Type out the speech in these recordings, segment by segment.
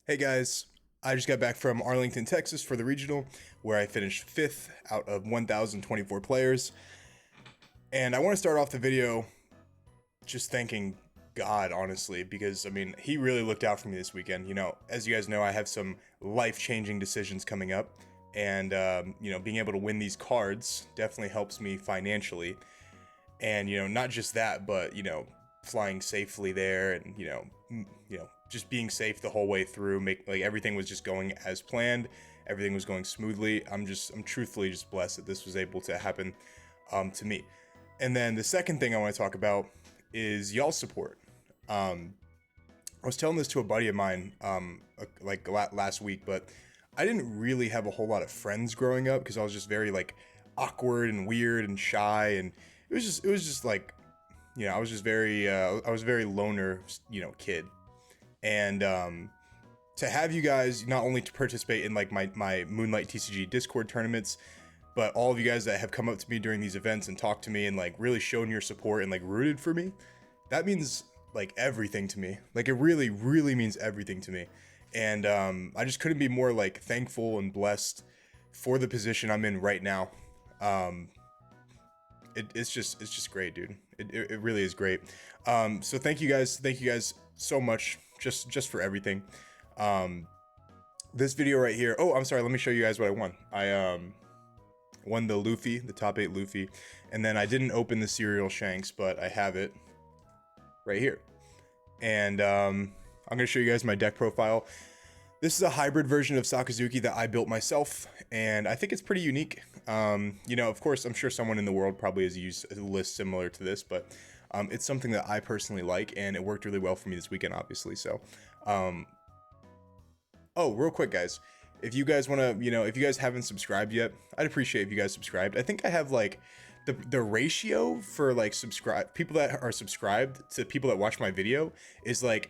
Hey guys, I just got back from Arlington, Texas for the regional, where I finished 5th out of 1,024 players. And I want to start off the video just thanking God, honestly, because I mean, he really looked out for me this weekend. You know, as you guys know, I have some life-changing decisions coming up, and being able to win these cards definitely helps me financially. And not just that, but flying safely there, and just being safe the whole way through, make like everything was just going as planned, everything was going smoothly. I'm truthfully just blessed that this was able to happen to me. And then the second thing I want to talk about is y'all's support. I was telling this to a buddy of mine last week, but I didn't really have a whole lot of friends growing up because I was just very like awkward and weird and shy, and it was just like, I was just very I was a very loner, kid. And to have you guys not only to participate in like my Moonlight TCG Discord tournaments, but all of you guys that have come up to me during these events and talked to me and like really shown your support and like rooted for me, that means like everything to me. Like it really, really means everything to me. And I just couldn't be more like thankful and blessed for the position I'm in right now. It's just great, dude. It really is great. So thank you guys so much just for everything. This video right here, oh, I'm sorry, let me show you guys what I won. I won the Luffy, the top 8 Luffy, and then I didn't open the cereal Shanks, but I have it right here. And I'm gonna show you guys my deck profile. This is a hybrid version of Sakazuki that I built myself, and I think it's pretty unique. Of course, I'm sure someone in the world probably has used a list similar to this, but it's something that I personally like, and it worked really well for me this weekend, obviously. So, oh, real quick, guys, if you guys want to, if you guys haven't subscribed yet, I'd appreciate if you guys subscribed. I think I have like the ratio for like people that are subscribed to people that watch my video is like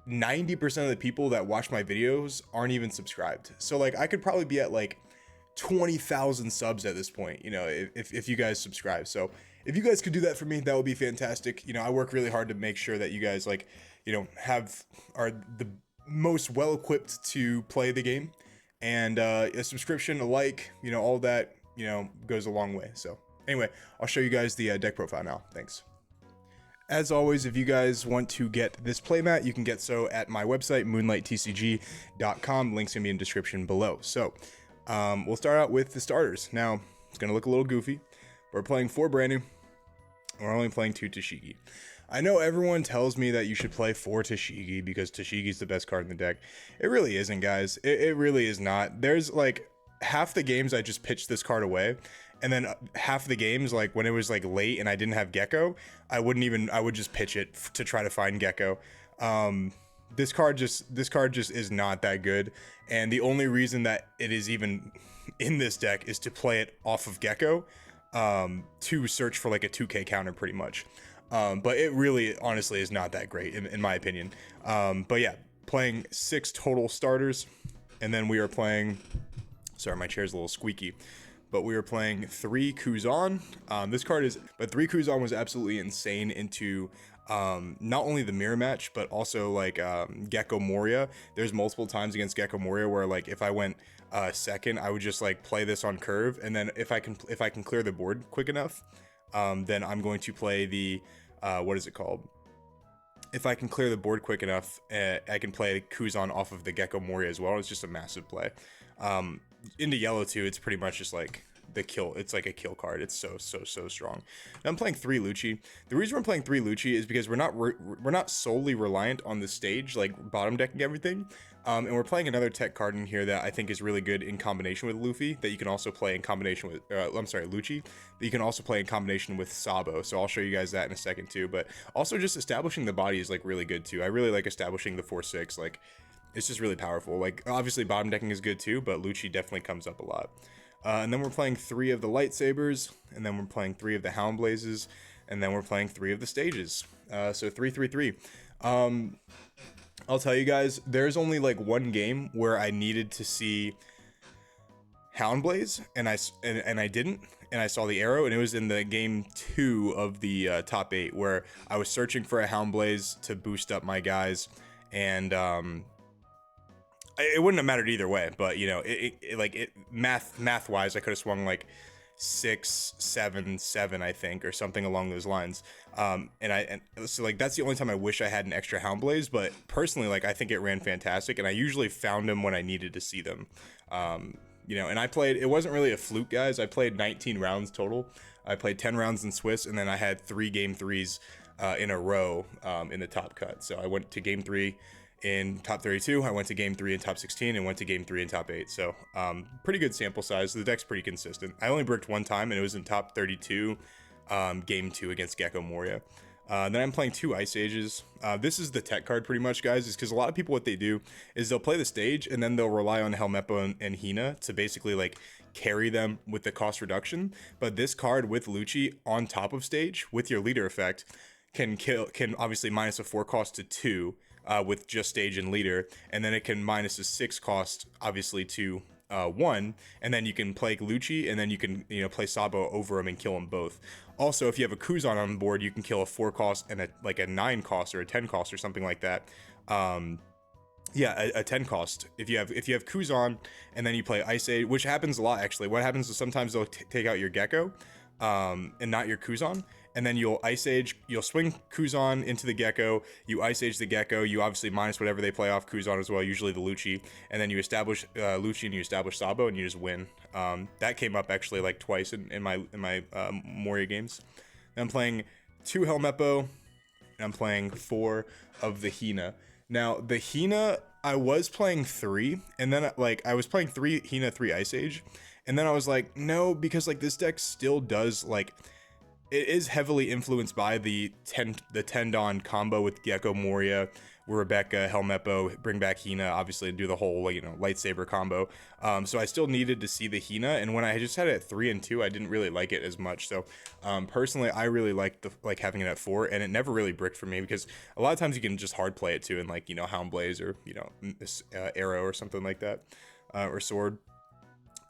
90% of the people that watch my videos aren't even subscribed. So like I could probably be at like 20,000 subs at this point, if you guys subscribe. So if you guys could do that for me, that would be fantastic. I work really hard to make sure that you guys like, are the most well equipped to play the game, and a subscription, a like, all that, goes a long way. So anyway, I'll show you guys the deck profile now. Thanks. As always, if you guys want to get this playmat, you can get so at my website, moonlighttcg.com. Links gonna be in the description below. So we'll start out with the starters. Now, it's gonna look a little goofy. We're playing 4 brand new. We're only playing 2 Tashigi. I know everyone tells me that you should play 4 Tashigi because Tashigi's the best card in the deck. It really isn't, guys. It really is not. There's like half the games I just pitched this card away, and then half the games, like when it was like late and I didn't have Gecko, I would just pitch it to try to find Gecko. This card just is not that good, and the only reason that it is even in this deck is to play it off of Gecko, to search for like a 2k counter pretty much. But it really honestly is not that great in my opinion. But yeah, playing 6 total starters, and then we are playing, sorry, my chair's a little squeaky, but we were playing 3 Kuzan. But 3 Kuzan was absolutely insane into not only the mirror match, but also like Gecko Moria. There's multiple times against Gecko Moria where like if I went second, I would just like play this on curve, and then if I can clear the board quick enough, then I'm going to play the what is it called? If I can clear the board quick enough, I can play Kuzan off of the Gecko Moria as well. It's just a massive play. Into yellow too, it's pretty much just like the kill. It's like a kill card. It's so strong. Now I'm playing 3 Lucci. The reason we're playing 3 Lucci is because we're not solely reliant on the stage, like bottom decking everything. And we're playing another tech card in here that I think is really good in combination with Luffy, that you can also play in combination with, Lucci, that you can also play in combination with Sabo. So I'll show you guys that in a second too. But also just establishing the body is like really good too. I really like establishing the 4/6. Like it's just really powerful. Like obviously bottom decking is good too, but Lucci definitely comes up a lot. And then we're playing 3 of the lightsabers, and then we're playing 3 of the hound blazes, and then we're playing 3 of the stages. So 3-3-3. I'll tell you guys, there's only like one game where I needed to see Houndblaze, and I didn't, and I saw the arrow, and it was in the game 2 of the top 8 where I was searching for a Houndblaze to boost up my guys, and it wouldn't have mattered either way, but you know, math wise, I could have swung like 6, 7, 7, I think, or something along those lines. And so like that's the only time I wish I had an extra Hound Blaze, but personally, like I think it ran fantastic, and I usually found them when I needed to see them. You know, and I played, it wasn't really a fluke, guys. I played 19 rounds total. I played 10 rounds in Swiss, and then I had 3 game 3s in a row in the top cut. So I went to game 3 in top 32, I went to game 3 in top 16, and went to game 3 in top 8. So pretty good sample size. The deck's pretty consistent. I only bricked one time, and it was in top 32, game 2 against Gecko Moria. Then I'm playing 2 Ice Ages. This is the tech card pretty much, guys, is because a lot of people, what they do is they'll play the stage and then they'll rely on Helmeppo and Hina to basically like carry them with the cost reduction. But this card with Lucci on top of stage with your leader effect can obviously minus a 4 cost to 2 with just stage and leader, and then it can minus a 6 cost obviously to 1, and then you can play Lucci, and then you can, you know, play Sabo over him and kill them both. Also, if you have a Kuzan on board, you can kill a 4 cost and a 9 cost or a 10 cost or something like that. Yeah, a 10 cost. If you have Kuzan and then you play Ice Age, which happens a lot actually. What happens is sometimes they'll take out your Gecko and not your Kuzan, and then you'll Ice Age, you'll swing Kuzan into the Gecko, you Ice Age the Gecko, you obviously minus whatever they play off Kuzan as well, usually the Lucci, and then you establish Lucci and you establish Sabo and you just win. That came up actually like twice in my Moria games. Then I'm playing 2 Helmeppo, and I'm playing 4 of the Hina. Now the Hina, I was playing 3, and then like I was playing 3 Hina, 3 Ice Age, and then I was like, no, because like this deck still does like, it is heavily influenced by the Tendon combo with Gecko Moria, Rebecca, Helmeppo, bring back Hina, obviously do the whole, you know, lightsaber combo. So I still needed to see the Hina, and when I just had it at 3 and 2, I didn't really like it as much. So personally, I really liked having it at 4, and it never really bricked for me because a lot of times you can just hard play it too, in like, you know, Hound Blaze or, you know, Arrow or something like that, or Sword.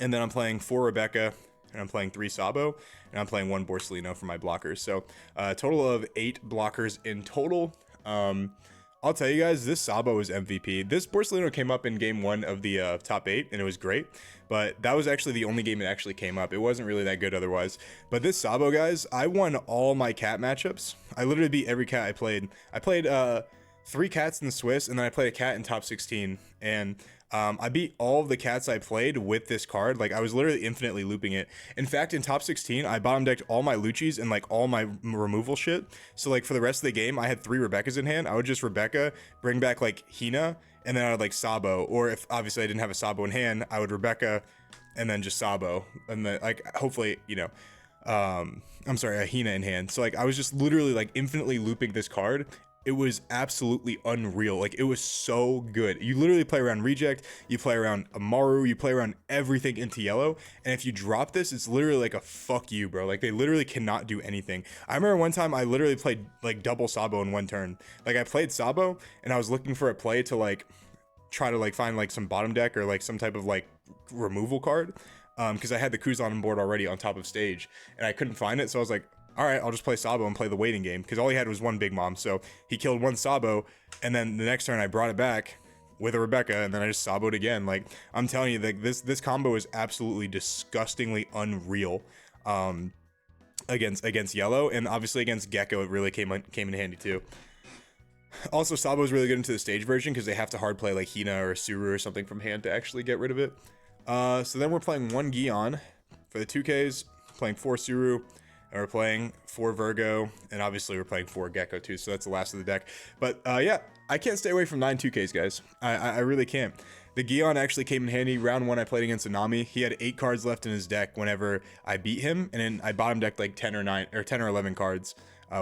And then I'm playing 4 Rebecca, and I'm playing 3 Sabo, and I'm playing 1 Borsellino for my blockers. So a total of 8 blockers in total. I'll tell you guys, this Sabo is MVP. This Borsellino came up in game 1 of the top 8, and it was great, but that was actually the only game it actually came up. It wasn't really that good otherwise. But this Sabo, guys, I won all my cat matchups. I literally beat every cat I played. I played 3 cats in the Swiss, and then I played a cat in top 16, and I beat all of the cats I played with this card. Like, I was literally infinitely looping it. In fact, in top 16, I bottom decked all my Luccis and like all my removal shit. So like for the rest of the game, I had 3 Rebeccas in hand. I would just Rebecca, bring back like Hina, and then I would like Sabo. Or if obviously I didn't have a Sabo in hand, I would Rebecca and then just Sabo. And then like hopefully, you know, I'm sorry, a Hina in hand. So like I was just literally like infinitely looping this card. It was absolutely unreal. Like, it was so good. You literally play around Reject, you play around Amaru, you play around everything into yellow, and if you drop this, it's literally like a fuck you, bro. Like, they literally cannot do anything. I remember one time I literally played like double Sabo in one turn. Like, I played Sabo, and I was looking for a play to like try to like find like some bottom deck or like some type of like removal card, because I had the Kuzan on board already on top of stage, and I couldn't find it, so I was like, all right, I'll just play Sabo and play the waiting game, because all he had was 1 Big Mom. So he killed 1 Sabo, and then the next turn I brought it back with a Rebecca, and then I just Saboed again. Like, I'm telling you, like this combo is absolutely disgustingly unreal against yellow, and obviously against Gecko it really came in handy too. Also, Sabo is really good into the stage version because they have to hard play like Hina or Suru or something from hand to actually get rid of it. So then we're playing 1 Gion for the 2Ks, playing 4 Suru, and we're playing 4 Virgo, and obviously we're playing 4 Gecko too, so that's the last of the deck. But yeah, I can't stay away from 9 2Ks, guys. I really can't. The Gion actually came in handy. Round 1 I played against Anami. He had 8 cards left in his deck whenever I beat him, and then I bottom decked like 10 or 11 cards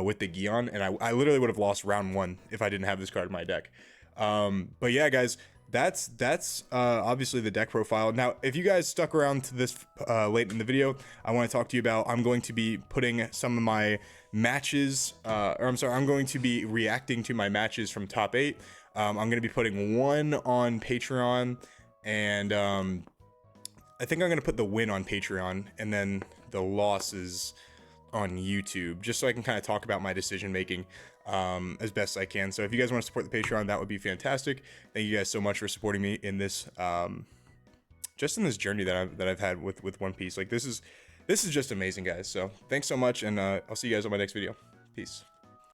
with the Gion, and I literally would have lost round 1 if I didn't have this card in my deck. But yeah, guys, that's obviously the deck profile. Now, if you guys stuck around to this late in the video, I want to talk to you about, I'm going to be putting some of my matches, I'm going to be reacting to my matches from top 8. I'm going to be putting 1 on Patreon, and I think I'm going to put the win on Patreon, and then the losses on YouTube, just so I can kind of talk about my decision making as best I can. So if you guys want to support the Patreon, that would be fantastic. Thank you guys so much for supporting me in this just in this journey that I've had with One Piece. Like this is just amazing, guys. So thanks so much, and I'll see you guys on my next video. Peace.